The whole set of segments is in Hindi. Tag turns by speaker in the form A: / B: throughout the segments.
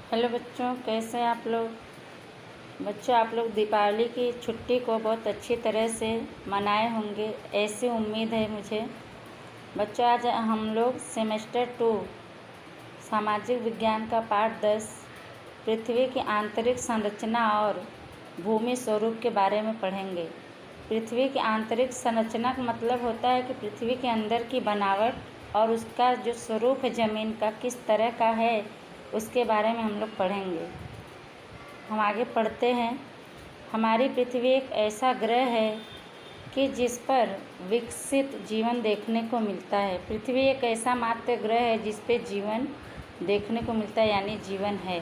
A: हेलो बच्चों, कैसे हैं आप लोग। बच्चों, आप लोग दीपावली की छुट्टी को बहुत अच्छी तरह से मनाए होंगे, ऐसी उम्मीद है मुझे। बच्चों, आज हम लोग सेमेस्टर 2 सामाजिक विज्ञान का पाठ 10 पृथ्वी की आंतरिक संरचना और भूमि स्वरूप के बारे में पढ़ेंगे। पृथ्वी की आंतरिक संरचना का मतलब होता है कि पृथ्वी के अंदर की बनावट और उसका जो स्वरूप है ज़मीन का किस तरह का है, उसके बारे में हम लोग पढ़ेंगे। हम आगे पढ़ते हैं। हमारी पृथ्वी एक ऐसा ग्रह है कि जिस पर विकसित जीवन देखने को मिलता है। पृथ्वी एक ऐसा मात्र ग्रह है जिस पे जीवन देखने को मिलता है, यानी जीवन है।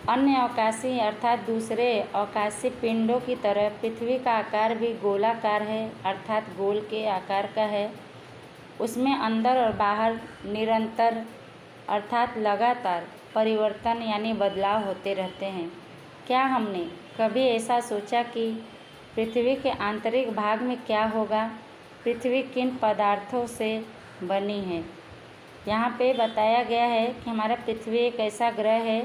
A: अन्य अवकाशी अर्थात दूसरे अवकाशी पिंडों की तरह पृथ्वी का आकार भी गोलाकार है, अर्थात गोल के आकार का है। उसमें अंदर और बाहर निरंतर अर्थात लगातार परिवर्तन यानी बदलाव होते रहते हैं। क्या हमने कभी ऐसा सोचा कि पृथ्वी के आंतरिक भाग में क्या होगा? पृथ्वी किन पदार्थों से बनी है? यहाँ पे बताया गया है कि हमारा पृथ्वी एक ऐसा ग्रह है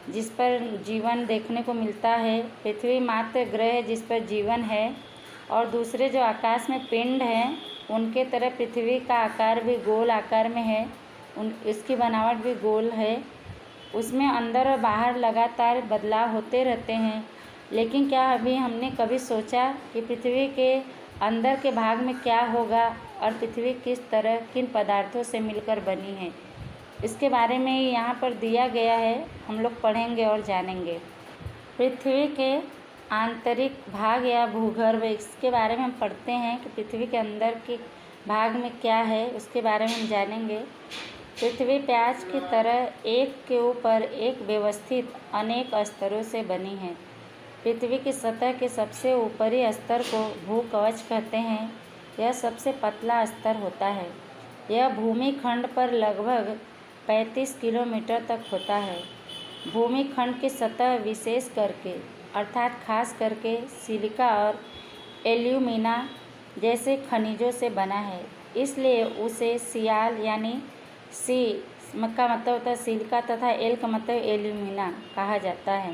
A: जिस पर जीवन देखने को मिलता है। पृथ्वी मात्र ग्रह है जिस पर जीवन है, और दूसरे जो आकाश में पिंड हैं उनके तरह पृथ्वी का आकार भी गोल आकार में है, इसकी बनावट भी गोल है। उसमें अंदर और बाहर लगातार बदलाव होते रहते हैं। लेकिन क्या अभी हमने कभी सोचा कि पृथ्वी के अंदर के भाग में क्या होगा और पृथ्वी किस तरह किन पदार्थों से मिलकर बनी है? इसके बारे में यहाँ पर दिया गया है, हम लोग पढ़ेंगे और जानेंगे। पृथ्वी के आंतरिक भाग या भूगर्भ, इसके बारे में हम पढ़ते हैं कि पृथ्वी के अंदर के भाग में क्या है, उसके बारे में हम जानेंगे। पृथ्वी प्याज की तरह एक के ऊपर एक व्यवस्थित अनेक स्तरों से बनी है। पृथ्वी की सतह के सबसे ऊपरी स्तर को भूकवच कहते हैं। यह सबसे पतला स्तर होता है। यह भूमि खंड पर लगभग 35 किलोमीटर तक होता है। भूमि खंड की सतह विशेष करके अर्थात खास करके सिलिका और एल्यूमिना जैसे खनिजों से बना है, इसलिए उसे सियाल यानी सी का मतलब होता है सिलिका तथा एल का मतलब एल्यूमिना कहा जाता है।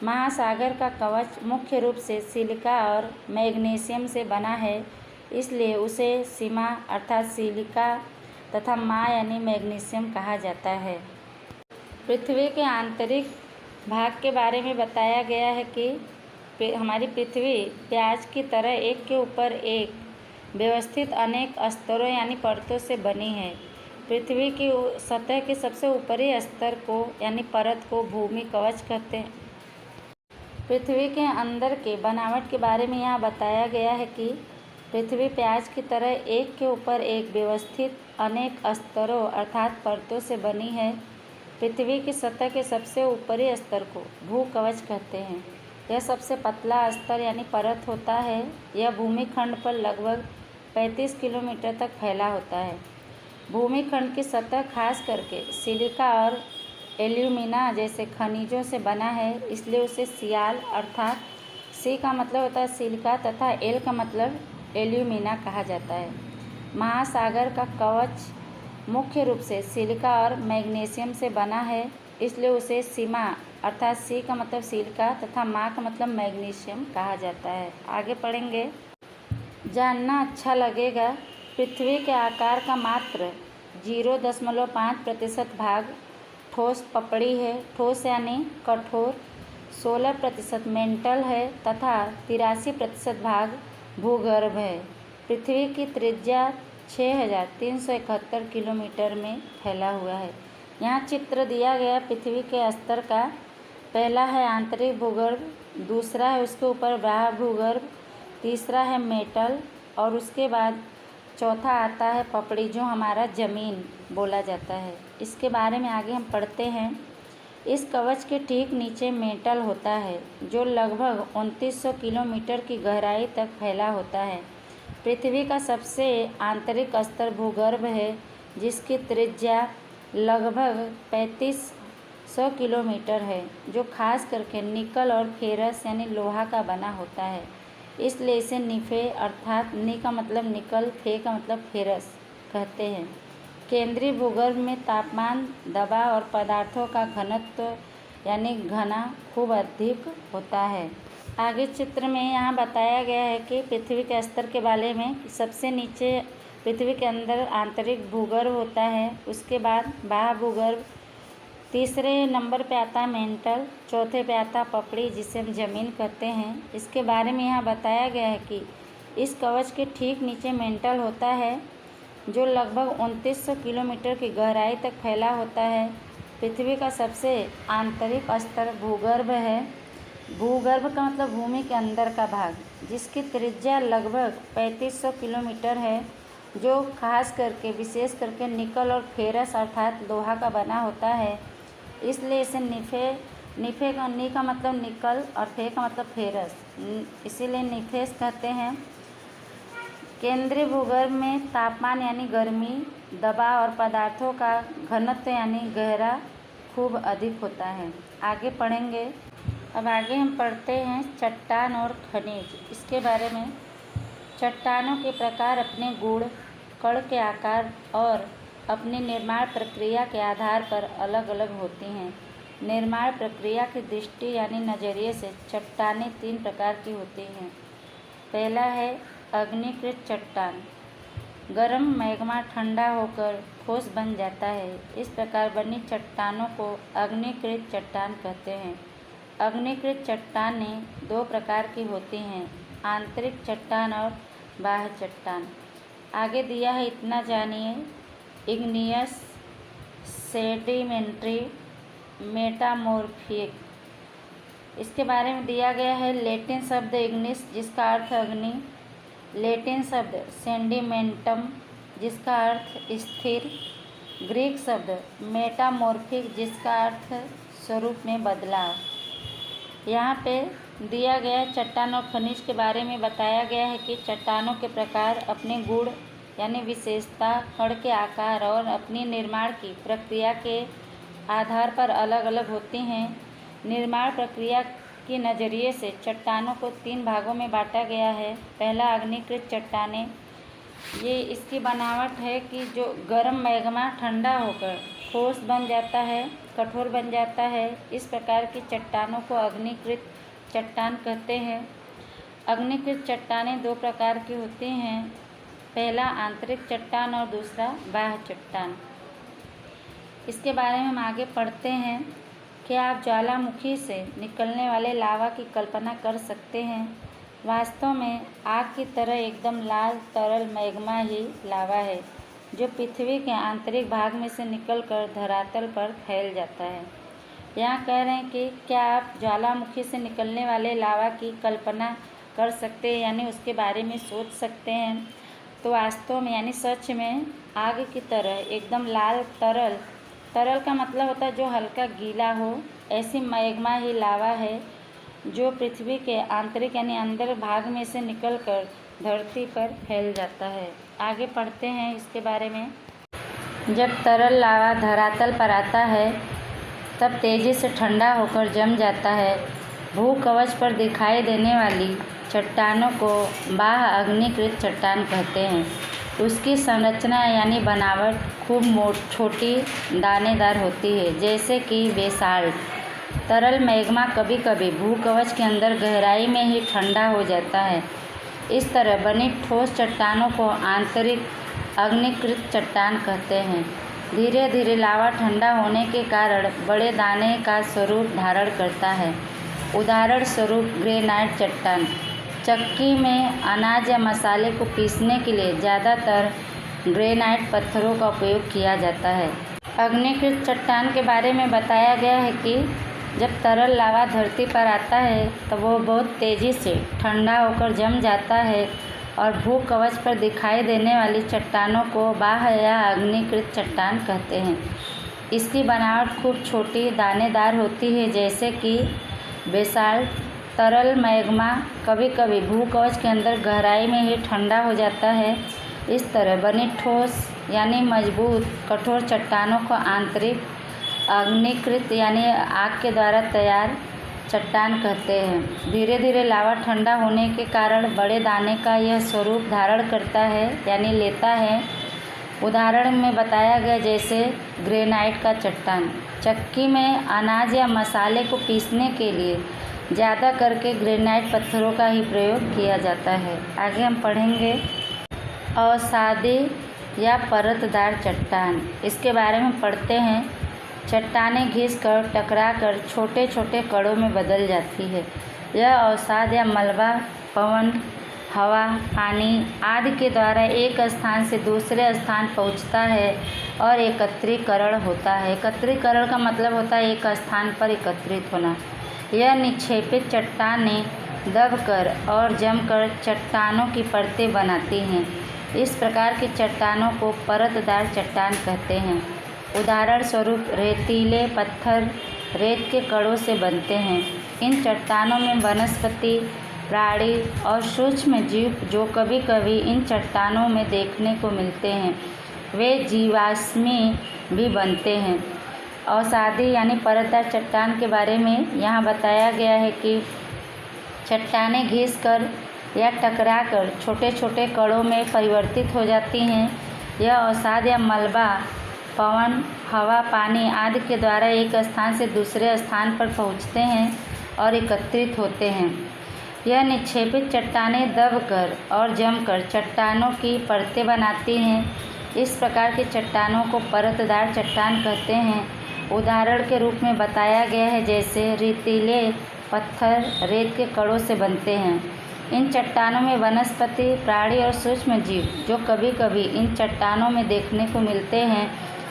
A: महासागर का कवच मुख्य रूप से सिलिका और मैग्नीशियम से बना है, इसलिए उसे सीमा अर्थात सिलिका तथा मां यानी मैग्नीशियम कहा जाता है। पृथ्वी के आंतरिक भाग के बारे में बताया गया है कि हमारी पृथ्वी प्याज की तरह एक के ऊपर एक व्यवस्थित अनेक स्तरों यानी परतों से बनी है। पृथ्वी की सतह के सबसे ऊपरी स्तर को यानी परत को भूमि कवच कहते हैं। पृथ्वी के अंदर के बनावट के बारे में यहाँ बताया गया है कि पृथ्वी प्याज की तरह एक के ऊपर एक व्यवस्थित अनेक स्तरों अर्थात परतों से बनी है। पृथ्वी की सतह के सबसे ऊपरी स्तर को भूकवच कहते हैं। यह सबसे पतला स्तर यानी परत होता है। यह भूमि खंड पर लगभग 35 किलोमीटर तक फैला होता है। भूमि खंड की सतह खास करके सिलिका और एल्यूमिना जैसे खनिजों से बना है, इसलिए उसे सियाल अर्थात सी का मतलब होता है सिलिका तथा एल का मतलब एल्यूमिना कहा जाता है। महासागर का कवच मुख्य रूप से सिलिका और मैग्नीशियम से बना है, इसलिए उसे सीमा अर्थात सी का मतलब सिलिका तथा मा का मतलब मैग्नीशियम कहा जाता है। आगे पढ़ेंगे। जानना अच्छा लगेगा। पृथ्वी के आकार का मात्र 0.5% भाग ठोस पपड़ी है। ठोस यानी कठोर। 16% मेंटल है तथा 83% भाग भूगर्भ है। पृथ्वी की त्रिज्या 6371 किलोमीटर में फैला हुआ है। यहाँ चित्र दिया गया पृथ्वी के स्तर का। पहला है आंतरिक भूगर्भ, दूसरा है उसके ऊपर बाह्य भूगर्भ, तीसरा है मेटल और उसके बाद चौथा आता है पपड़ी, जो हमारा ज़मीन बोला जाता है। इसके बारे में आगे हम पढ़ते हैं। इस कवच के ठीक नीचे मेटल होता है, जो लगभग 2900 किलोमीटर की गहराई तक फैला होता है। पृथ्वी का सबसे आंतरिक स्तर भूगर्भ है, जिसकी त्रिज्या लगभग 3500 किलोमीटर है, जो खास करके निकल और फेरस यानी लोहा का बना होता है, इसलिए इसे निफे अर्थात नि का मतलब निकल, फे का मतलब फेरस कहते हैं। केंद्रीय भूगर्भ में तापमान, दबाव और पदार्थों का घनत्व यानी घना खूब अधिक होता है। आगे चित्र में यहाँ बताया गया है कि पृथ्वी के स्तर के बारे में। सबसे नीचे पृथ्वी के अंदर आंतरिक भूगर्भ होता है, उसके बाद बाह्य भूगर्भ, तीसरे नंबर पे आता है मेंटल, चौथे पे आता पपड़ी जिसे हम ज़मीन कहते हैं। इसके बारे में यहाँ बताया गया है कि इस कवच के ठीक नीचे मेंटल होता है जो लगभग 2900 किलोमीटर की गहराई तक फैला होता है। पृथ्वी का सबसे आंतरिक स्तर भूगर्भ है। भूगर्भ का मतलब भूमि के अंदर का भाग, जिसकी त्रिज्या लगभग 3500 किलोमीटर है, जो खास करके विशेष करके निकल और फेरस अर्थात लोहा का बना होता है। इसलिए इसे निफे का नी का मतलब निकल और फे का मतलब फेरस, इसीलिए निफेस कहते हैं। केंद्रीय भूगर्भ में तापमान यानी गर्मी, दबाव और पदार्थों का घनत्व यानी गहरा खूब अधिक होता है। आगे पढ़ेंगे। अब आगे हम पढ़ते हैं चट्टान और खनिज। इसके बारे में चट्टानों के प्रकार अपने गुण, कण के आकार और अपनी निर्माण प्रक्रिया के आधार पर अलग अलग होती हैं। निर्माण प्रक्रिया की दृष्टि यानी नज़रिए से चट्टानें 3 प्रकार की होती हैं। पहला है अग्निकृत चट्टान। गर्म मैग्मा ठंडा होकर ठोस बन जाता है। इस प्रकार बनी चट्टानों को अग्निकृत चट्टान कहते हैं। अग्निकृत चट्टानें 2 प्रकार की होती हैं, आंतरिक चट्टान और बाह्य चट्टान। आगे दिया है इतना जानिए। Igneous, sedimentary, metamorphic. इसके बारे में दिया गया है लैटिन शब्द इग्निस जिसका अर्थ अग्नि, लैटिन शब्द सेडिमेंटम जिसका अर्थ स्थिर, ग्रीक शब्द मेटामॉर्फिक जिसका अर्थ स्वरूप में बदलाव। यहाँ पे दिया गया चट्टान और खनिज के बारे में बताया गया है कि चट्टानों के प्रकार अपने गुण यानी विशेषता, कण के आकार और अपनी निर्माण की प्रक्रिया के आधार पर अलग अलग होती हैं। निर्माण प्रक्रिया के नज़रिए से चट्टानों को 3 भागों में बांटा गया है। पहला अग्निकृत चट्टानें, ये इसकी बनावट है कि जो गर्म मैग्मा ठंडा होकर ठोस बन जाता है, कठोर बन जाता है। इस प्रकार की चट्टानों को अग्निकृत चट्टान कहते हैं। अग्निकृत चट्टानें 2 प्रकार की होती हैं, पहला आंतरिक चट्टान और दूसरा बाह्य चट्टान। इसके बारे में हम आगे पढ़ते हैं। क्या आप ज्वालामुखी से निकलने वाले लावा की कल्पना कर सकते हैं? वास्तव में आग की तरह एकदम लाल तरल मैग्मा ही लावा है जो पृथ्वी के आंतरिक भाग में से निकलकर धरातल पर फैल जाता है। यहाँ कह रहे हैं कि क्या आप ज्वालामुखी से निकलने वाले लावा की कल्पना कर सकते हैं यानी उसके बारे में सोच सकते हैं। तो वास्तव में यानी सच में आग की तरह एकदम लाल तरल का मतलब होता है जो हल्का गीला हो, ऐसी मैग्मा ही लावा है जो पृथ्वी के आंतरिक यानी अंदर भाग में से निकलकर धरती पर फैल जाता है। आगे पढ़ते हैं इसके बारे में। जब तरल लावा धरातल पर आता है तब तेज़ी से ठंडा होकर जम जाता है। भूकवच पर दिखाई देने वाली चट्टानों को बाह्य अग्निकृत चट्टान कहते हैं। उसकी संरचना यानी बनावट खूब छोटी दानेदार होती है, जैसे कि बेसाल्ट। तरल मैग्मा कभी कभी भूकवच के अंदर गहराई में ही ठंडा हो जाता है। इस तरह बनी ठोस चट्टानों को आंतरिक अग्निकृत चट्टान कहते हैं। धीरे धीरे लावा ठंडा होने के कारण बड़े दाने का स्वरूप धारण करता है। उदाहरण स्वरूप ग्रेनाइट चट्टान। चक्की में अनाज या मसाले को पीसने के लिए ज़्यादातर ग्रेनाइट पत्थरों का उपयोग किया जाता है। अग्निकृत चट्टान के बारे में बताया गया है कि जब तरल लावा धरती पर आता है तो वो बहुत तेज़ी से ठंडा होकर जम जाता है और भूकवच पर दिखाई देने वाली चट्टानों को बाह्य या अग्निकृत चट्टान कहते हैं। इसकी बनावट खूब छोटी दानेदार होती है, जैसे कि बेसाल्ट। तरल मैग्मा कभी कभी भूकवच के अंदर गहराई में ही ठंडा हो जाता है। इस तरह बनी ठोस यानी मजबूत कठोर चट्टानों को आंतरिक अग्निकृत यानी आग के द्वारा तैयार चट्टान कहते हैं। धीरे धीरे लावा ठंडा होने के कारण बड़े दाने का यह स्वरूप धारण करता है यानी लेता है। उदाहरण में बताया गया जैसे ग्रेनाइट का चट्टान। चक्की में अनाज या मसाले को पीसने के लिए ज़्यादा करके ग्रेनाइट पत्थरों का ही प्रयोग किया जाता है। आगे हम पढ़ेंगे अवसादी या परतदार चट्टान। इसके बारे में पढ़ते हैं। चट्टानें घिसकर टकराकर छोटे छोटे कणों में बदल जाती है। यह अवसाद या मलबा पवन, हवा, पानी आदि के द्वारा एक स्थान से दूसरे स्थान पहुंचता है और एकत्रीकरण होता है। एकत्रीकरण का मतलब होता है एक स्थान पर एकत्रित होना। यह निक्षेपित चट्टानें दबकर और जमकर चट्टानों की परतें बनाती हैं। इस प्रकार की चट्टानों को परतदार चट्टान कहते हैं। उदाहरण स्वरूप रेतीले पत्थर रेत के कणों से बनते हैं। इन चट्टानों में वनस्पति, प्राणी और सूक्ष्म जीव जो कभी कभी इन चट्टानों में देखने को मिलते हैं, वे जीवाश्मी भी बनते हैं। अवसादी यानी परतदार चट्टान के बारे में यहाँ बताया गया है कि चट्टानें घिसकर या टकराकर छोटे छोटे कणों में परिवर्तित हो जाती हैं। यह अवसाद या मलबा पवन, हवा, पानी आदि के द्वारा एक स्थान से दूसरे स्थान पर पहुँचते हैं और एकत्रित होते हैं। यह निक्षेपित चट्टानें दबकर और जमकर चट्टानों की परतें बनाती हैं। इस प्रकार की चट्टानों को परतदार चट्टान कहते हैं। उदाहरण के रूप में बताया गया है जैसे रेतीले पत्थर रेत के कणों से बनते हैं। इन चट्टानों में वनस्पति, प्राणी और सूक्ष्म जीव जो कभी कभी इन चट्टानों में देखने को मिलते हैं,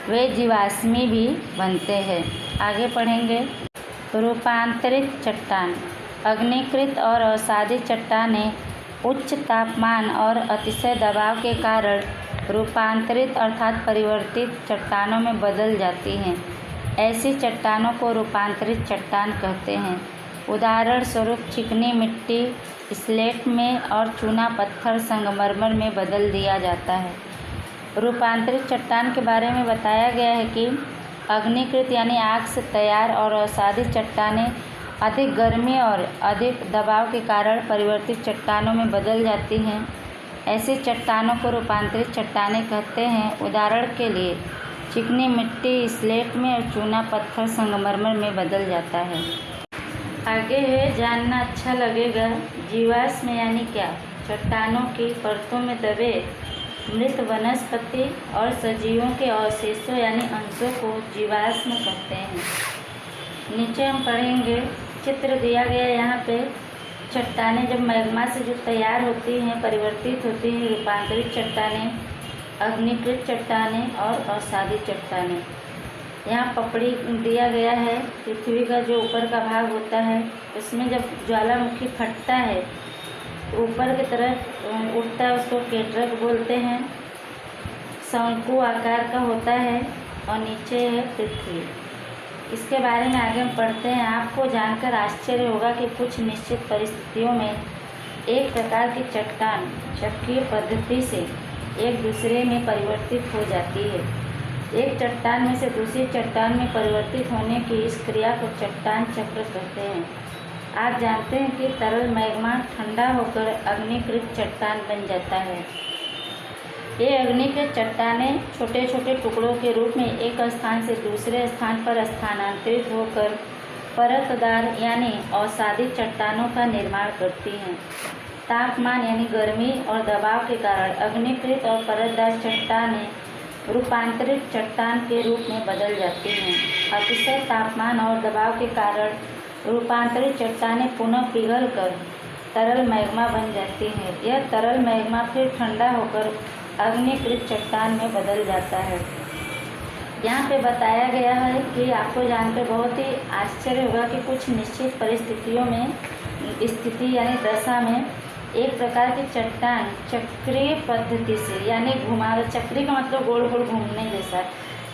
A: वे जीवाश्मी भी बनते हैं। आगे पढ़ेंगे रूपांतरित चट्टान। अग्निकृत और अवसादी चट्टानें उच्च तापमान और अतिशय दबाव के कारण रूपांतरित अर्थात परिवर्तित चट्टानों में बदल जाती हैं। ऐसी चट्टानों को रूपांतरित चट्टान कहते हैं। उदाहरण स्वरूप चिकनी मिट्टी स्लेट में और चूना पत्थर संगमरमर में बदल दिया जाता है। रूपांतरित चट्टान के बारे में बताया गया है कि अग्निकृत यानी आग से तैयार और अवसादी चट्टानें अधिक गर्मी और अधिक दबाव के कारण परिवर्तित चट्टानों में बदल जाती हैं। ऐसी चट्टानों को रूपांतरित चट्टानें कहते हैं। उदाहरण के लिए चिकनी मिट्टी स्लेट में और चूना पत्थर संगमरमर में बदल जाता है। आगे है जानना अच्छा लगेगा जीवाश्म यानी क्या। चट्टानों की परतों में दबे मृत वनस्पति और सजीवों के अवशेषों यानी अंशों को जीवाश्म कहते हैं। नीचे हम पढ़ेंगे चित्र दिया गया यहाँ पे चट्टानें जब मैग्मा से जो तैयार होती हैं, परिवर्तित होती हैं, रूपांतरित चट्टानें, अग्निकृत चट्टानें और अवसादी चट्टानें। यहाँ पपड़ी दिया गया है। पृथ्वी का जो ऊपर का भाग होता है उसमें जब ज्वालामुखी फटता है ऊपर की तरफ उठता है, उसको केटरक बोलते हैं। शंकु आकार का होता है और नीचे है पृथ्वी। इसके बारे में आगे हम पढ़ते हैं। आपको जानकर आश्चर्य होगा कि कुछ निश्चित परिस्थितियों में एक प्रकार की चट्टान चक्रीय पद्धति से एक दूसरे में परिवर्तित हो जाती है। एक चट्टान में से दूसरी चट्टान में परिवर्तित होने की इस क्रिया को चट्टान चक्र कहते हैं। आप जानते हैं कि तरल मैग्मा ठंडा होकर अग्निकृत चट्टान बन जाता है। ये अग्निकृत चट्टानें छोटे छोटे टुकड़ों के रूप में एक स्थान से दूसरे स्थान पर स्थानांतरित होकर परतदार यानी अवसादी चट्टानों का निर्माण करती हैं। तापमान यानी गर्मी और दबाव के कारण अग्निकृत और परतदार चट्टानें रूपांतरित चट्टान के रूप में बदल जाती हैं। अतिशय तापमान और दबाव के कारण रूपांतरित चट्टानें पुनः पिघलकर तरल मैग्मा बन जाती हैं। यह तरल मैग्मा फिर ठंडा होकर अग्निकृत चट्टान में बदल जाता है। यहाँ पे बताया गया है कि आपको जानकर बहुत ही आश्चर्य होगा कि कुछ निश्चित परिस्थितियों में स्थिति यानी दशा में एक प्रकार की चट्टान चक्रीय पद्धति से यानी घुमाव, चक्री का मतलब गोल गोल घूमने जैसा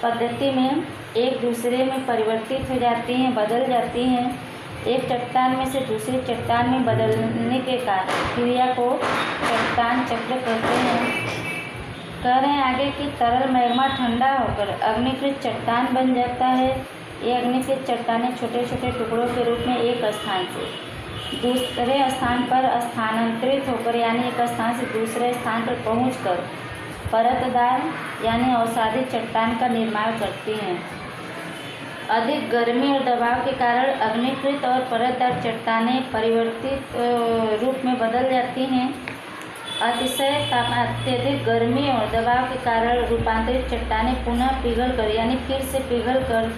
A: पद्धति में एक दूसरे में परिवर्तित हो जाती हैं, बदल जाती हैं। एक चट्टान में से दूसरी चट्टान में बदलने के क्रिया को चट्टान चक्र कहते हैं। कह रहे हैं आगे कि तरल मैग्मा ठंडा होकर अग्निकृत चट्टान बन जाता है। ये अग्निकृत चट्टानें छोटे छोटे टुकड़ों के रूप में एक स्थान से दूसरे स्थान पर स्थानांतरित होकर यानी एक स्थान से दूसरे स्थान पर पहुंचकर परतदार यानी अवसादी चट्टान का निर्माण करती हैं। अधिक गर्मी और दबाव के कारण अग्निकृत और परतदार चट्टानें परिवर्तित रूप में बदल जाती हैं। अत्यधिक गर्मी और दबाव के कारण रूपांतरित चट्टानें पुनः पिघलकर यानी फिर से पिघलकर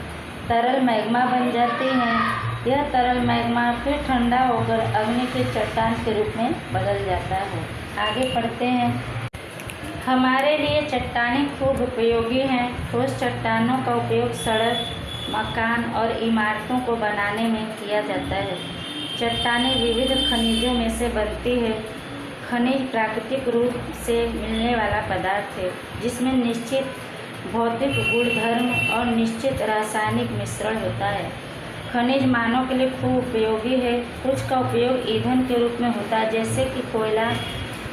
A: तरल मैग्मा बन जाती हैं। यह तरल मैग्मा फिर ठंडा होकर अग्निकृत चट्टान के रूप में बदल जाता है। आगे पढ़ते हैं। हमारे लिए चट्टानें खूब उपयोगी हैं। ठोस चट्टानों का उपयोग सड़क, मकान और इमारतों को बनाने में किया जाता है। चट्टानें विविध खनिजों में से बनती है। खनिज प्राकृतिक रूप से मिलने वाला पदार्थ है जिसमें निश्चित भौतिक गुणधर्म और निश्चित रासायनिक मिश्रण होता है। खनिज मानव के लिए खूब उपयोगी है। कुछ का उपयोग ईंधन के रूप में होता है जैसे कि कोयला,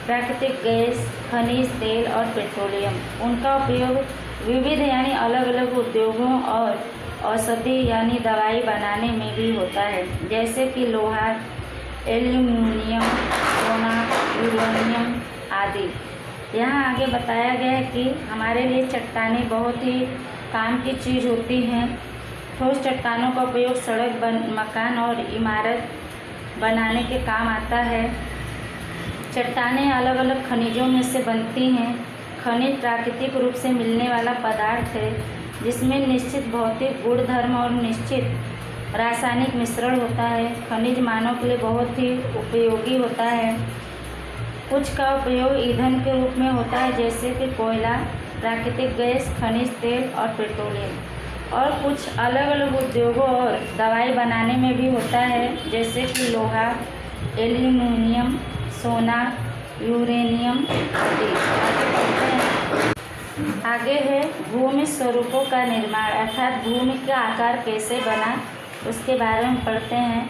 A: प्राकृतिक गैस, खनिज तेल और पेट्रोलियम। उनका उपयोग विविध यानी अलग अलग उद्योगों और औषधि यानी दवाई बनाने में भी होता है जैसे कि लोहा, एल्यूमीनियम, सोना, यूरेनियम आदि। यहाँ आगे बताया गया है कि हमारे लिए चट्टानें बहुत ही काम की चीज़ होती हैं। ठोस चट्टानों का उपयोग सड़क, मकान और इमारत बनाने के काम आता है। चट्टानें अलग अलग खनिजों में से बनती हैं। खनिज प्राकृतिक रूप से मिलने वाला पदार्थ है जिसमें निश्चित भौतिक गुणधर्म और निश्चित रासायनिक मिश्रण होता है। खनिज मानव के लिए बहुत ही उपयोगी होता है। कुछ का उपयोग ईंधन के रूप में होता है जैसे कि कोयला, प्राकृतिक गैस, खनिज तेल और पेट्रोलियम। और कुछ अलग अलग उद्योगों और दवाई बनाने में भी होता है जैसे कि लोहा, एल्यूमीनियम, सोना, यूरेनियम आदि। आगे है भूमि स्वरूपों का निर्माण अर्थात भूमि का आकार कैसे बना उसके बारे में पढ़ते हैं।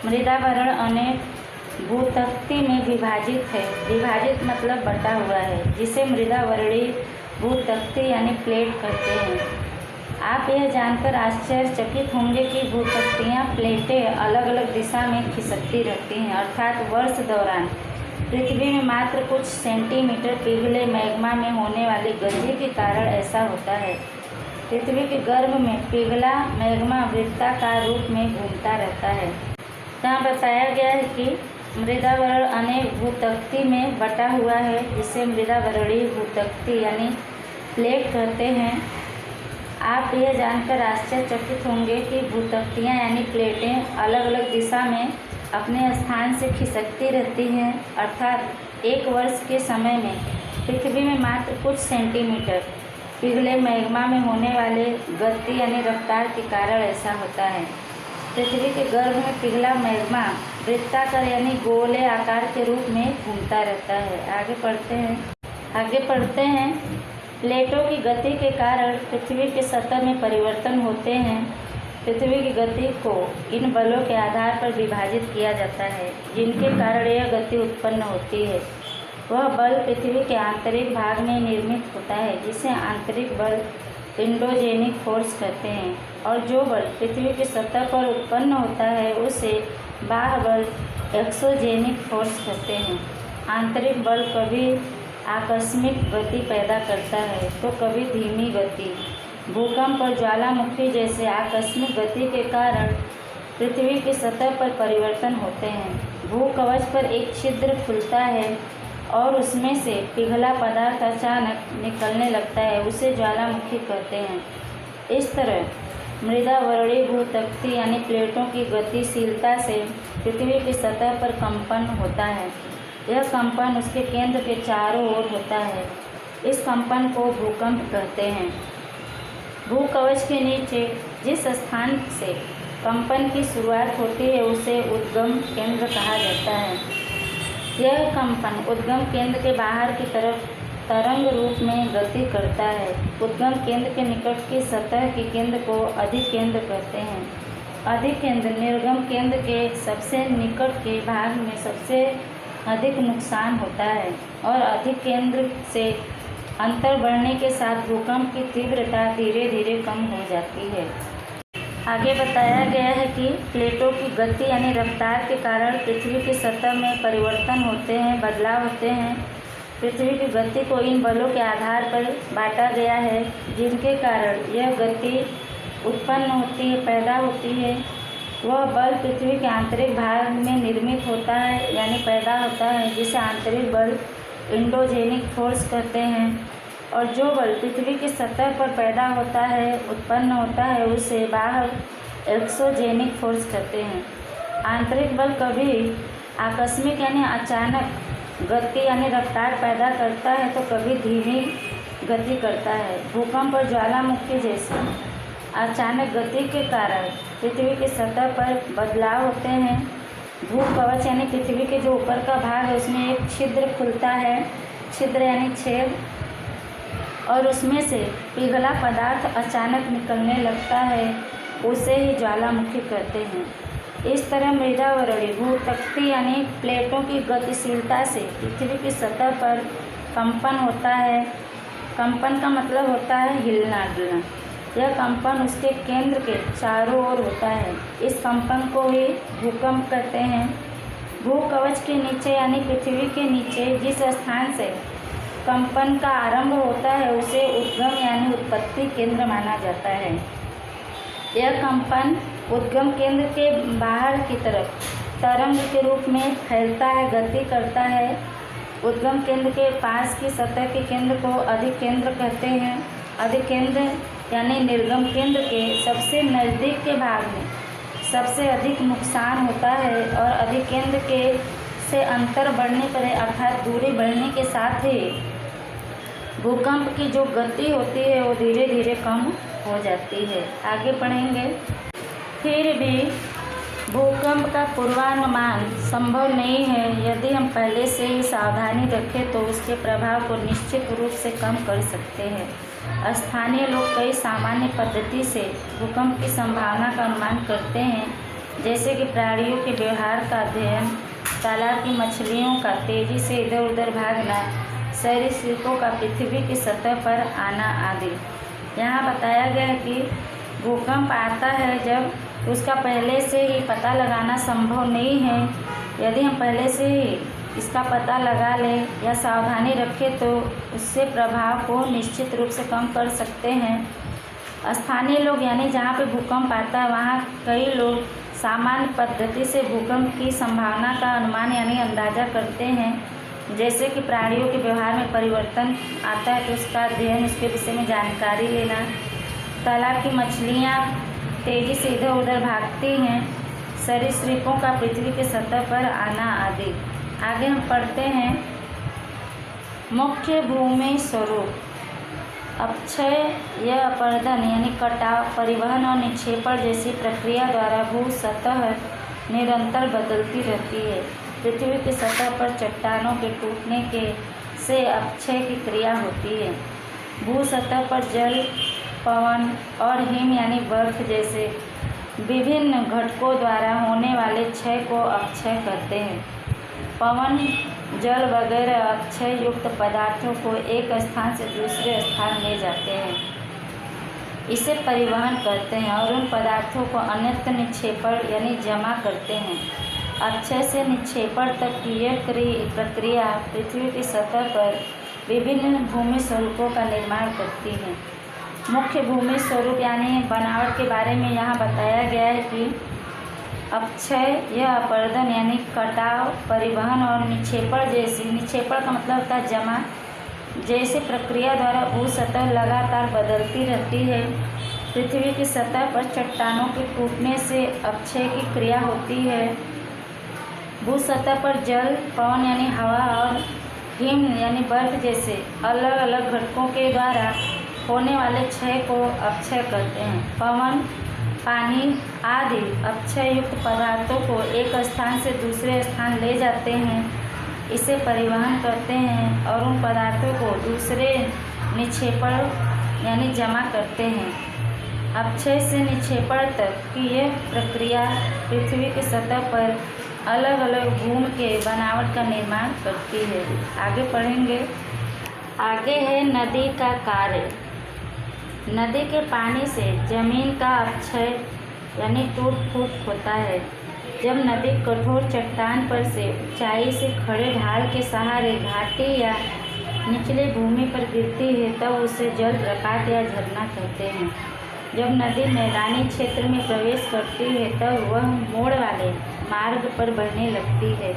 A: मृदावरण अनेक भूतत्ति में विभाजित है। विभाजित मतलब बटा हुआ है जिसे मृदावरणीय भूतत्ति यानी प्लेट कहते हैं। आप यह जानकर आश्चर्यचकित होंगे कि भूतत्तियाँ प्लेटें अलग अलग दिशा में खिसकती रहती हैं अर्थात वर्ष दौरान पृथ्वी में मात्र कुछ सेंटीमीटर पिघले मैग्मा में होने वाली गति के कारण ऐसा होता है। पृथ्वी के गर्भ में पिघला मैग्मा वृत्ताकार रूप में घूमता रहता है। यहाँ बताया गया है कि मृदावरण अनेक भूतत्ति में बटा हुआ है जिसे मृदावरणीय भूतत्ति यानी प्लेट कहते हैं। आप यह जानकर आश्चर्यचकित होंगे कि भूतत्तियाँ यानी प्लेटें अलग अलग दिशा में अपने स्थान से खिसकती रहती हैं अर्थात एक वर्ष के समय में पृथ्वी में मात्र कुछ सेंटीमीटर पिघले मैग्मा में होने वाले गति यानी रफ्तार के कारण ऐसा होता है। पृथ्वी के गर्भ में पिघला मैग्मा वृत्ताकार यानी गोले आकार के रूप में घूमता रहता है। आगे पढ़ते हैं। प्लेटों की गति के कारण पृथ्वी की सतह में परिवर्तन होते हैं। पृथ्वी की गति को इन बलों के आधार पर विभाजित किया जाता है जिनके कारण यह गति उत्पन्न होती है। वह बल पृथ्वी के आंतरिक भाग में निर्मित होता है जिसे आंतरिक बल इंडोजेनिक फोर्स कहते हैं और जो बल पृथ्वी की सतह पर उत्पन्न होता है उसे बाह्य बल एक्सोजेनिक फोर्स कहते हैं। आंतरिक बल कभी आकस्मिक गति पैदा करता है तो कभी धीमी गति। भूकंप और ज्वालामुखी जैसे आकस्मिक गति के कारण पृथ्वी की सतह पर परिवर्तन होते हैं। भूकवच पर एक छिद्र खुलता है और उसमें से पिघला पदार्थ अचानक निकलने लगता है, उसे ज्वालामुखी कहते हैं। इस तरह मृदावरणीय भूतत्ति यानी प्लेटों की गतिशीलता से पृथ्वी की सतह पर कंपन होता है। यह कंपन उसके केंद्र के चारों ओर होता है। इस कंपन को भूकंप कहते हैं। भूकवच के नीचे जिस स्थान से कंपन की शुरुआत होती है उसे उद्गम केंद्र कहा जाता है। यह कंपन उद्गम केंद्र के बाहर की तरफ तरंग रूप में गति करता है। उद्गम केंद्र के निकट की सतह के केंद्र को अधिकेंद्र कहते हैं। अधिकेंद्र निर्गम केंद्र के सबसे निकट के भाग में सबसे अधिक नुकसान होता है और अधिकेंद्र से अंतर बढ़ने के साथ भूकंप की तीव्रता धीरे धीरे कम हो जाती है। आगे बताया गया है कि प्लेटों की गति यानी रफ्तार के कारण पृथ्वी की सतह में परिवर्तन होते हैं, बदलाव होते हैं। पृथ्वी की गति को इन बलों के आधार पर बांटा गया है जिनके कारण यह गति उत्पन्न होती है, पैदा होती है। वह बल पृथ्वी के आंतरिक भाग में निर्मित होता है यानी पैदा होता है, जिसे आंतरिक बल इंडोजेनिक फोर्स कहते हैं। और जो बल पृथ्वी की सतह पर पैदा होता है, उत्पन्न होता है, उसे बाहर एक्सोजेनिक फोर्स कहते हैं। आंतरिक बल कभी आकस्मिक यानी अचानक गति यानी रफ्तार पैदा करता है तो कभी धीमी गति करता है। भूकंप और ज्वालामुखी जैसे अचानक गति के कारण पृथ्वी की सतह पर बदलाव होते हैं। भूकवच यानी पृथ्वी के जो ऊपर का भाग है उसमें एक छिद्र खुलता है, छिद्र यानी छेद, और उसमें से पिघला पदार्थ अचानक निकलने लगता है, उसे ही ज्वालामुखी कहते हैं। इस तरह मृदावरणीय भूतक्ति यानी प्लेटों की गतिशीलता से पृथ्वी की सतह पर कंपन होता है। कंपन का मतलब होता है हिलना डुलना। यह कंपन उसके केंद्र के चारों ओर होता है। इस कंपन को ही भूकंप कहते हैं। भूकवच के नीचे यानी पृथ्वी के नीचे जिस स्थान से कंपन का आरंभ होता है उसे उद्गम यानी उत्पत्ति केंद्र माना जाता है। यह कंपन उद्गम केंद्र के बाहर की तरफ तरंग के रूप में फैलता है, गति करता है। उद्गम केंद्र के पास की सतह के केंद्र को अधिकेंद्र कहते हैं। अधिकेंद्र यानी निर्गम केंद्र के सबसे नज़दीक के भाग में सबसे अधिक नुकसान होता है और अधिकेंद्र के से अंतर बढ़ने पर अर्थात दूरी बढ़ने के साथ ही भूकंप की जो गति होती है वो धीरे धीरे कम हो जाती है। आगे पढ़ेंगे। फिर भी भूकंप का पूर्वानुमान संभव नहीं है। यदि हम पहले से ही सावधानी रखें तो उसके प्रभाव को निश्चित रूप से कम कर सकते हैं। स्थानीय लोग कई सामान्य पद्धति से भूकंप की संभावना का अनुमान करते हैं, जैसे कि प्राणियों के व्यवहार का अध्ययन, तालाब की मछलियों का तेजी से इधर उधर भागना, सरीसृपों का पृथ्वी की सतह पर आना आदि। यहाँ बताया गया है कि भूकंप आता है जब उसका पहले से ही पता लगाना संभव नहीं है। यदि हम पहले से ही इसका पता लगा लें या सावधानी रखें तो उससे प्रभाव को निश्चित रूप से कम कर सकते हैं। स्थानीय लोग यानी जहाँ पे भूकंप आता है वहाँ कई लोग सामान्य पद्धति से भूकंप की संभावना का अनुमान यानी अंदाज़ा करते हैं, जैसे कि प्राणियों के व्यवहार में परिवर्तन आता है तो उसका अध्ययन, उसके विषय में जानकारी लेना, तालाब की मछलियाँ तेज़ी से इधर उधर भागती हैं, सरीसृपों का पृथ्वी की सतह पर आना आदि। आगे हम पढ़ते हैं। मुख्य भूमि स्वरूप अपक्षय या अपरदन यानी कटाव, परिवहन और निक्षेपण जैसी प्रक्रिया द्वारा भू सतह निरंतर बदलती रहती है। पृथ्वी की सतह पर चट्टानों के टूटने के से अपक्षय की क्रिया होती है। भू सतह पर जल, पवन और हिम यानी बर्फ जैसे विभिन्न घटकों द्वारा होने वाले क्षय को अपक्षय कहते हैं। पवन, जल वगैरह अक्षय युक्त पदार्थों को एक स्थान से दूसरे स्थान ले जाते हैं, इसे परिवहन करते हैं और उन पदार्थों को अन्यत्र निक्षेपण यानी जमा करते हैं। अक्षय से निक्षेपण तक की यह प्रक्रिया पृथ्वी की सतह पर विभिन्न भूमि स्वरूपों का निर्माण करती है। मुख्य भूमि स्वरूप यानी बनावट के बारे में यहाँ बताया गया है कि अपक्षय या अपरदन यानी कटाव, परिवहन और निक्षेपण जैसी, निक्षेपण का मतलब होता है जमा, जैसे प्रक्रिया द्वारा भू सतह लगातार बदलती रहती है। पृथ्वी की सतह पर चट्टानों के टूटने से अपक्षय की क्रिया होती है। भू सतह पर जल, पवन यानी हवा और हिम यानी बर्फ जैसे अलग अलग घटकों के द्वारा होने वाले क्षय को अपक्षय कहते हैं। पवन, पानी आदि अपक्षय युक्त पदार्थों को एक स्थान से दूसरे स्थान ले जाते हैं, इसे परिवहन करते हैं और उन पदार्थों को दूसरे निक्षेपण यानी जमा करते हैं। अपक्षय से निक्षेपण तक की यह प्रक्रिया पृथ्वी की सतह पर अलग अलग भूमि के बनावट का निर्माण करती है। आगे पढ़ेंगे। आगे है नदी का कार्य। नदी के पानी से जमीन का अपक्षय यानी टूट फूट होता है। जब नदी कठोर चट्टान पर से ऊंचाई से खड़े ढाल के सहारे घाटी या निचले भूमि पर गिरती है तब उसे जलप्रपात या झरना कहते हैं। जब नदी मैदानी क्षेत्र में प्रवेश करती है तब वह मोड़ वाले मार्ग पर बहने लगती है।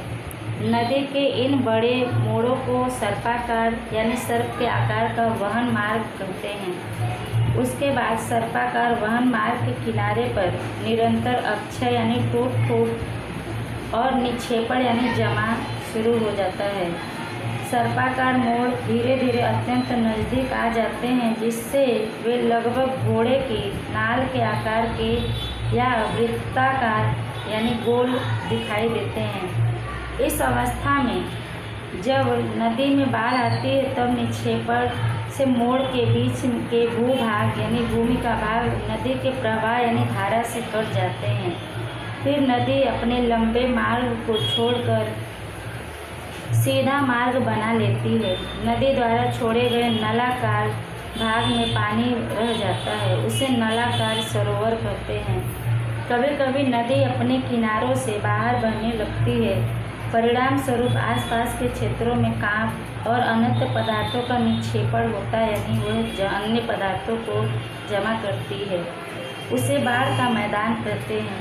A: नदी के इन बड़े मोड़ों को सर्पाकार यानी सर्प के आकार का वहन मार्ग कहते हैं। उसके बाद सर्पाकार वहन मार्ग के किनारे पर निरंतर अपक्षय यानी टूट फूट और निक्षेपण यानी जमा शुरू हो जाता है। सर्पाकार मोड़ धीरे धीरे अत्यंत नज़दीक आ जाते हैं, जिससे वे लगभग घोड़े की नाल के आकार के या वृत्ताकार यानी गोल दिखाई देते हैं। इस अवस्था में जब नदी में बाढ़ आती है तब निक्षेपण से मोड़ के बीच के भूभाग यानी भूमि का भाग नदी के प्रवाह यानी धारा से कट जाते हैं। फिर नदी अपने लंबे मार्ग को छोड़कर सीधा मार्ग बना लेती है। नदी द्वारा छोड़े गए नलाकार भाग में पानी रह जाता है, उसे नलाकार सरोवर कहते हैं। कभी कभी नदी अपने किनारों से बाहर बहने लगती है। परिणाम स्वरूप आसपास के क्षेत्रों में कांप और अन्य पदार्थों का निक्षेपण होता है, यानी वह अन्य पदार्थों को जमा करती है। उसे बाढ़ का मैदान कहते हैं।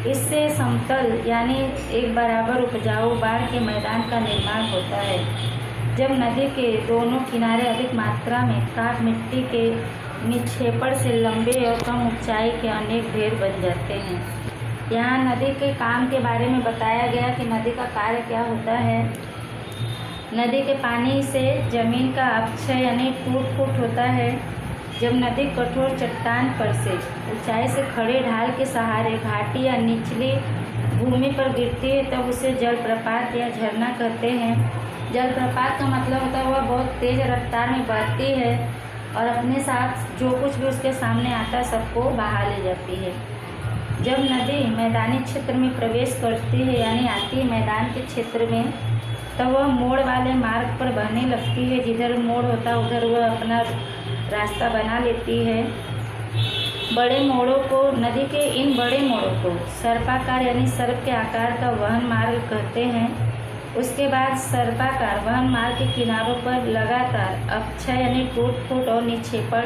A: इससे समतल यानी एक बराबर उपजाऊ बाढ़ के मैदान का निर्माण होता है। जब नदी के दोनों किनारे अधिक मात्रा में काप मिट्टी के निक्षेपण से लंबे और कम ऊंचाई के अनेक ढेर बन जाते हैं। यहाँ नदी के काम के बारे में बताया गया कि नदी का कार्य क्या होता है। नदी के पानी से जमीन का अपक्षय यानी टूट फूट होता है। जब नदी कठोर चट्टान पर से ऊंचाई से खड़े ढाल के सहारे घाटी या निचली भूमि पर गिरती है तब उसे जलप्रपात या झरना कहते हैं। जलप्रपात का मतलब होता है वह बहुत तेज़ रफ्तार में बहती है और अपने साथ जो कुछ भी उसके सामने आता है सबको बहा ले जाती है। जब नदी मैदानी क्षेत्र में प्रवेश करती है यानी आती है मैदान के क्षेत्र में, तब वह मोड़ वाले मार्ग पर बहने लगती है। जिधर मोड़ होता है उधर वह अपना रास्ता बना लेती है। बड़े मोड़ों को नदी के इन बड़े मोड़ों को सर्पाकार यानी सर्प के आकार का वहन मार्ग कहते हैं। उसके बाद सर्पाकार वहन मार्ग के किनारों पर लगातार अपक्षय यानी टूट फूट और निक्षेपण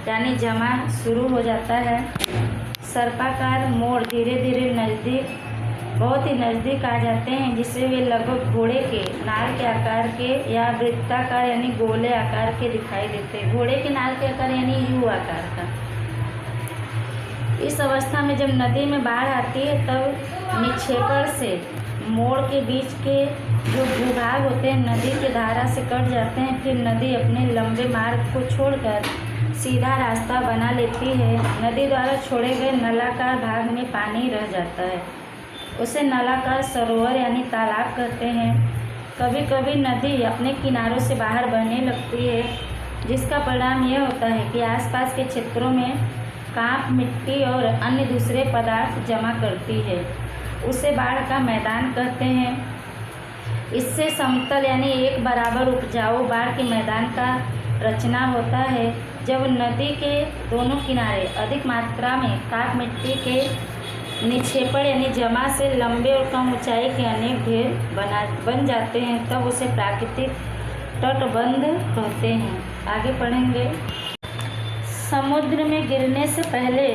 A: यानी जमा शुरू हो जाता है। सर्पाकार मोड़ धीरे धीरे बहुत ही नज़दीक आ जाते हैं, जिससे वे लगभग घोड़े के नाल के आकार के या वृत्ताकार यानी गोले आकार के दिखाई देते हैं। घोड़े के नाल के आकार यानी यू आकार का। इस अवस्था में जब नदी में बाढ़ आती है तब निक्षेपण से मोड़ के बीच के जो भूभाग होते हैं नदी की धारा से कट जाते हैं। फिर नदी अपने लंबे मार्ग को छोड़कर सीधा रास्ता बना लेती है। नदी द्वारा छोड़े गए नलाकार भाग में पानी रह जाता है, उसे नलाकार सरोवर यानी तालाब कहते हैं। कभी कभी नदी अपने किनारों से बाहर बहने लगती है, जिसका परिणाम यह होता है कि आसपास के क्षेत्रों में कांप मिट्टी और अन्य दूसरे पदार्थ जमा करती है, उसे बाढ़ का मैदान कहते हैं। इससे समतल यानी एक बराबर उपजाऊ बाढ़ के मैदान का रचना होता है। जब नदी के दोनों किनारे अधिक मात्रा में काप मिट्टी के निक्षेपण यानी जमा से लंबे और कम ऊंचाई के अनेक ढेर बन जाते हैं तब उसे प्राकृतिक तटबंध कहते हैं। आगे पढ़ेंगे। समुद्र में गिरने से पहले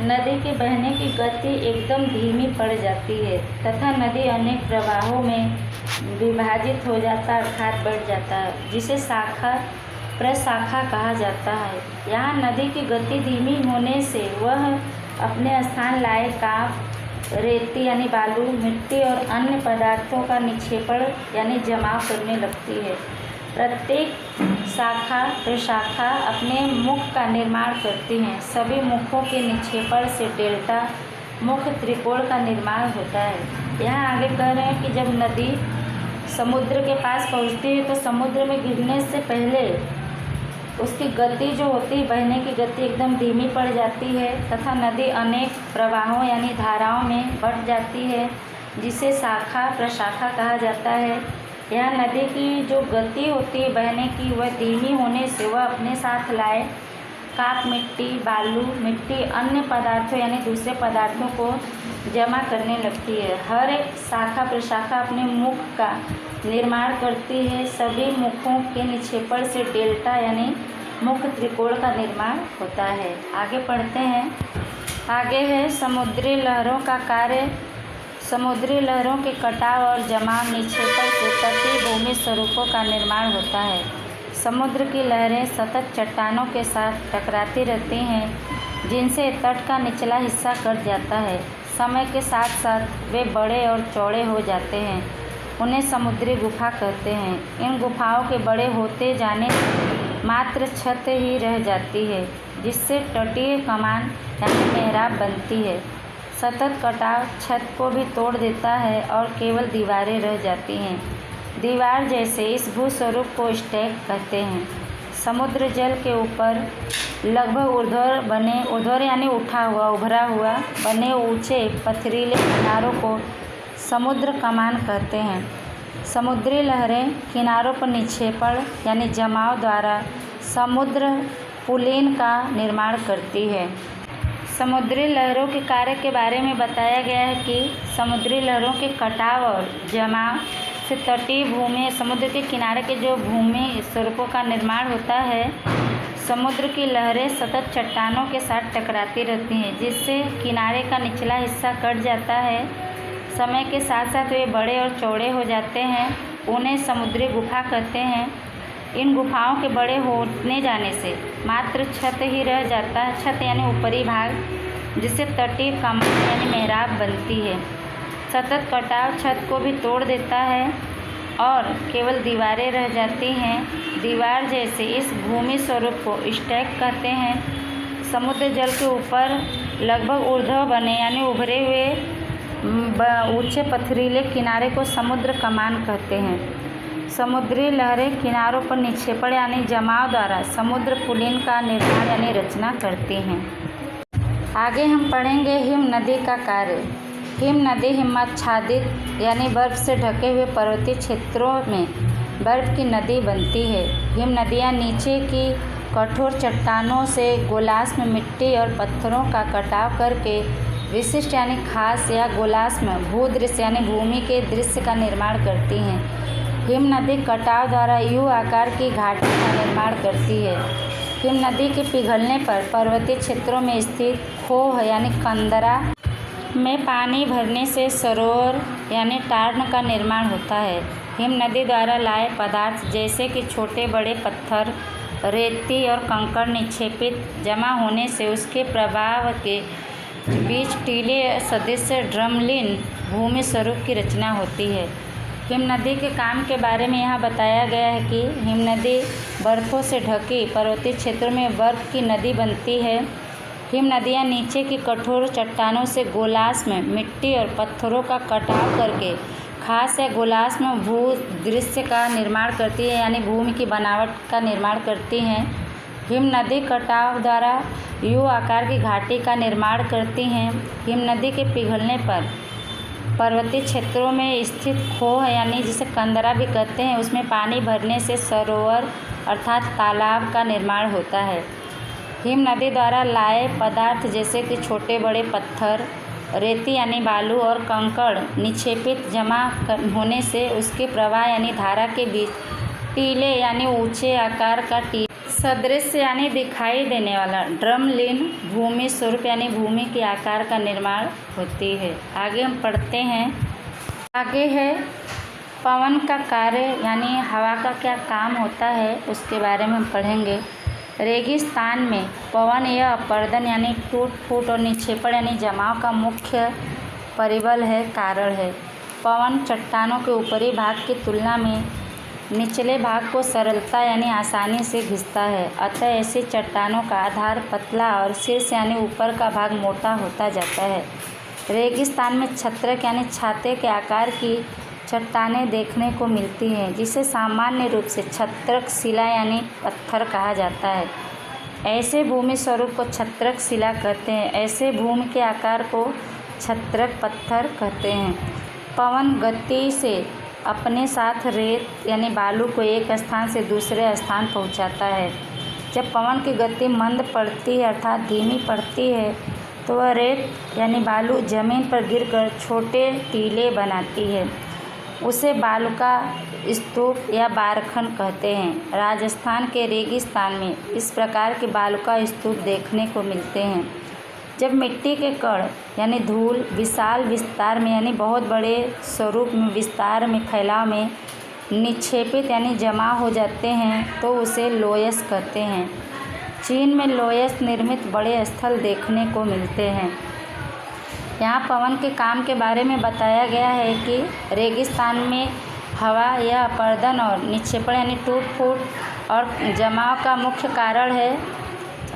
A: नदी के बहने की गति एकदम धीमी पड़ जाती है तथा नदी अनेक प्रवाहों में विभाजित हो जाता अर्थात बढ़ जाता है, जिसे शाखा प्रशाखा कहा जाता है। यहाँ नदी की गति धीमी होने से वह अपने स्थान लाए कांप रेती यानी बालू मिट्टी और अन्य पदार्थों का निक्षेपण यानी जमाव करने लगती है। प्रत्येक शाखा प्रशाखा अपने मुख का निर्माण करती हैं। सभी मुखों के निक्षेपण से डेल्टा मुख त्रिकोण का निर्माण होता है। यहाँ आगे कह रहे हैं कि जब नदी समुद्र के पास पहुँचती है तो समुद्र में गिरने से पहले उसकी गति जो होती है बहने की गति एकदम धीमी पड़ जाती है तथा नदी अनेक प्रवाहों यानी धाराओं में बट जाती है, जिसे शाखा प्रशाखा कहा जाता है। यह नदी की जो गति होती है बहने की वह धीमी होने से वह अपने साथ लाए काप मिट्टी बालू मिट्टी अन्य पदार्थों यानी दूसरे पदार्थों को जमा करने लगती है। हर एक शाखा प्रशाखा अपने मुख का निर्माण करती है। सभी मुखों के निक्षेपण से डेल्टा यानी मुख त्रिकोण का निर्माण होता है। आगे पढ़ते हैं। आगे है समुद्री लहरों का कार्य। समुद्री लहरों के कटाव और जमाव निक्षेपण से तटीय भूमि स्वरूपों का निर्माण होता है। समुद्र की लहरें सतत चट्टानों के साथ टकराती रहती हैं, जिनसे तट का निचला हिस्सा कट जाता है। समय के साथ साथ वे बड़े और चौड़े हो जाते हैं। उन्हें समुद्री गुफा कहते हैं। इन गुफाओं के बड़े होते जाने से मात्र छत ही रह जाती है, जिससे तटीय कमान यानी मेहराब बनती है। सतत कटाव छत को भी तोड़ देता है और केवल दीवारें रह जाती हैं। दीवार जैसे इस भूस्वरूप को स्टैक कहते हैं। समुद्र जल के ऊपर लगभग ऊर्ध्वर यानी उठा हुआ उभरा हुआ बने ऊंचे पथरीले किनारों को समुद्र कमान कहते हैं। समुद्री लहरें किनारों पर निक्षेपण यानी जमाव द्वारा समुद्र पुलिन का निर्माण करती है। समुद्री लहरों के कार्य के बारे में बताया गया है कि समुद्री लहरों के कटाव और जमाव से तटीय भूमि समुद्र के किनारे के जो भूमि स्वरूपों का निर्माण होता है। समुद्र की लहरें सतत चट्टानों के साथ टकराती रहती हैं, जिससे किनारे का निचला हिस्सा कट जाता है। समय के साथ साथ वे बड़े और चौड़े हो जाते हैं। उन्हें समुद्री गुफा कहते हैं। इन गुफाओं के बड़े होने जाने से मात्र छत ही रह जाता है। छत यानी ऊपरी भाग, जिससे तटीय कमान यानी मेहराब बनती है। सतत कटाव छत को भी तोड़ देता है और केवल दीवारें रह जाती हैं। दीवार जैसे इस भूमि स्वरूप को स्टैक कहते हैं। समुद्र जल के ऊपर लगभग ऊर्ध्व बने यानी उभरे हुए ऊंचे पथरीले किनारे को समुद्र कमान कहते हैं। समुद्री लहरें किनारों पर निक्षेपण यानी जमाव द्वारा समुद्र पुलिन का निर्माण यानी रचना करती हैं। आगे हम पढ़ेंगे हिम नदी का कार्य। हिम नदी हिमाच्छादित यानी बर्फ से ढके हुए पर्वतीय क्षेत्रों में बर्फ की नदी बनती है। हिम नदियाँ नीचे की कठोर चट्टानों से गोलाश्म मिट्टी और पत्थरों का कटाव करके विशिष्ट यानी खास या गोलाश्म भूदृश्य यानी भूमि के दृश्य का निर्माण करती हैं। हिम नदी कटाव द्वारा यू आकार की घाटी का निर्माण करती है। हिम नदी के पिघलने पर पर्वतीय क्षेत्रों में स्थित खोह यानी कंदरा में पानी भरने से सरोवर यानी टार्न का निर्माण होता है। हिम नदी द्वारा लाए पदार्थ जैसे कि छोटे बड़े पत्थर, रेती और कंकड़ निक्षेपित जमा होने से उसके प्रभाव के बीच टीले सदृश ड्रमलिन भूमि स्वरूप की रचना होती है। हिम नदी के काम के बारे में यहाँ बताया गया है कि हिम नदी बर्फ़ों से ढकी पर्वतीय क्षेत्रों में बर्फ़ की नदी बनती है। हिम नदियाँ नीचे की कठोर चट्टानों से गोलाश्म मिट्टी और पत्थरों का कटाव करके खास या गोलाश्म भू दृश्य का निर्माण करती है यानी भूमि की बनावट का निर्माण करती हैं। हिम नदी कटाव द्वारा यू आकार की घाटी का निर्माण करती हैं। हिम नदी के पिघलने पर पर्वतीय क्षेत्रों में स्थित खोह यानी जिसे कंदरा भी कहते हैं उसमें पानी भरने से सरोवर अर्थात तालाब का निर्माण होता है। हिम नदी द्वारा लाए पदार्थ जैसे कि छोटे बड़े पत्थर, रेती यानी बालू और कंकड़ निक्षेपित जमा होने से उसके प्रवाह यानी धारा के बीच टीले यानी ऊंचे आकार का टीले सदृश यानी दिखाई देने वाला ड्रमलिन भूमि स्वरूप यानी भूमि के आकार का निर्माण होती है। आगे हम पढ़ते हैं। आगे है पवन का कार्य यानी हवा का क्या काम होता है उसके बारे में हम पढ़ेंगे। रेगिस्तान में पवन या अपर्दन यानी टूट फूट और निक्षेपण यानी जमाव का मुख्य परिबल है कारण है। पवन चट्टानों के ऊपरी भाग की तुलना में निचले भाग को सरलता यानी आसानी से घिसता है। अतः ऐसी चट्टानों का आधार पतला और शीर्ष यानी ऊपर का भाग मोटा होता जाता है। रेगिस्तान में छत्रक यानी छाते के आकार की चट्टानें देखने को मिलती हैं, जिसे सामान्य रूप से छत्रक शिला यानी पत्थर कहा जाता है। ऐसे भूमि स्वरूप को छत्रक शिला कहते हैं। ऐसे भूमि के आकार को छत्रक पत्थर कहते हैं। पवन गति से अपने साथ रेत यानी बालू को एक स्थान से दूसरे स्थान पहुंचाता है। जब पवन की गति मंद पड़ती है अर्थात धीमी पड़ती है तो वह रेत यानी बालू ज़मीन पर गिरकर छोटे टीले बनाती है। उसे बालुका स्तूप या बारखन कहते हैं। राजस्थान के रेगिस्तान में इस प्रकार के बालुका स्तूप देखने को मिलते हैं। जब मिट्टी के कण यानी धूल विशाल विस्तार में यानी बहुत बड़े स्वरूप में विस्तार में फैलाव में निक्षेपित यानी जमा हो जाते हैं तो उसे लोयस कहते हैं। चीन में लोयस निर्मित बड़े स्थल देखने को मिलते हैं। यहाँ पवन के काम के बारे में बताया गया है कि रेगिस्तान में हवा या अपर्दन और निक्षेपण यानी टूट फूट और जमाव का मुख्य कारण है।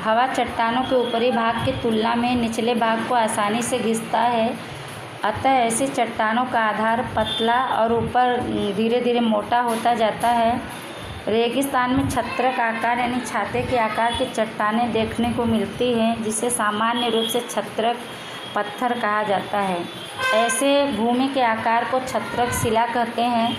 A: हवा चट्टानों के ऊपरी भाग की तुलना में निचले भाग को आसानी से घिसता है, अतः ऐसी चट्टानों का आधार पतला और ऊपर धीरे धीरे मोटा होता जाता है। रेगिस्तान में छत्रक आकार यानी छाते के आकार की चट्टानें देखने को मिलती हैं, जिसे सामान्य रूप से छत्रक पत्थर कहा जाता है। ऐसे भूमि के आकार को छत्रक शिला कहते हैं।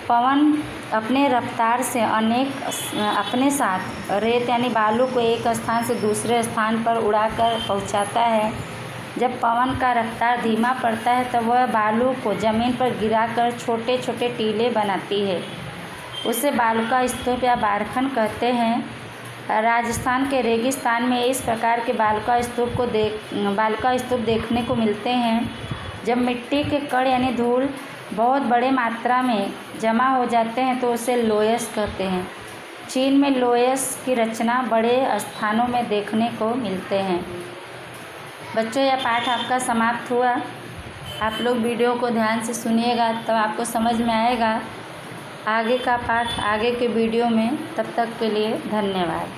A: पवन अपने रफ्तार से अपने साथ रेत यानी बालू को एक स्थान से दूसरे स्थान पर उड़ाकर पहुंचाता है। जब पवन का रफ्तार धीमा पड़ता है तब वह बालू को ज़मीन पर गिराकर छोटे छोटे टीले बनाती है। उसे बालुका स्तूप या बारखन कहते हैं। राजस्थान के रेगिस्तान में इस प्रकार के बालुका स्तूप देखने को मिलते हैं। जब मिट्टी के कण यानी धूल बहुत बड़े मात्रा में जमा हो जाते हैं तो उसे लोयस कहते हैं। चीन में लोयस की रचना बड़े स्थानों में देखने को मिलते हैं। बच्चों, यह पाठ आपका समाप्त हुआ। आप लोग वीडियो को ध्यान से सुनिएगा तब आपको समझ में आएगा आगे का पाठ आगे के वीडियो में। तब तक के लिए धन्यवाद।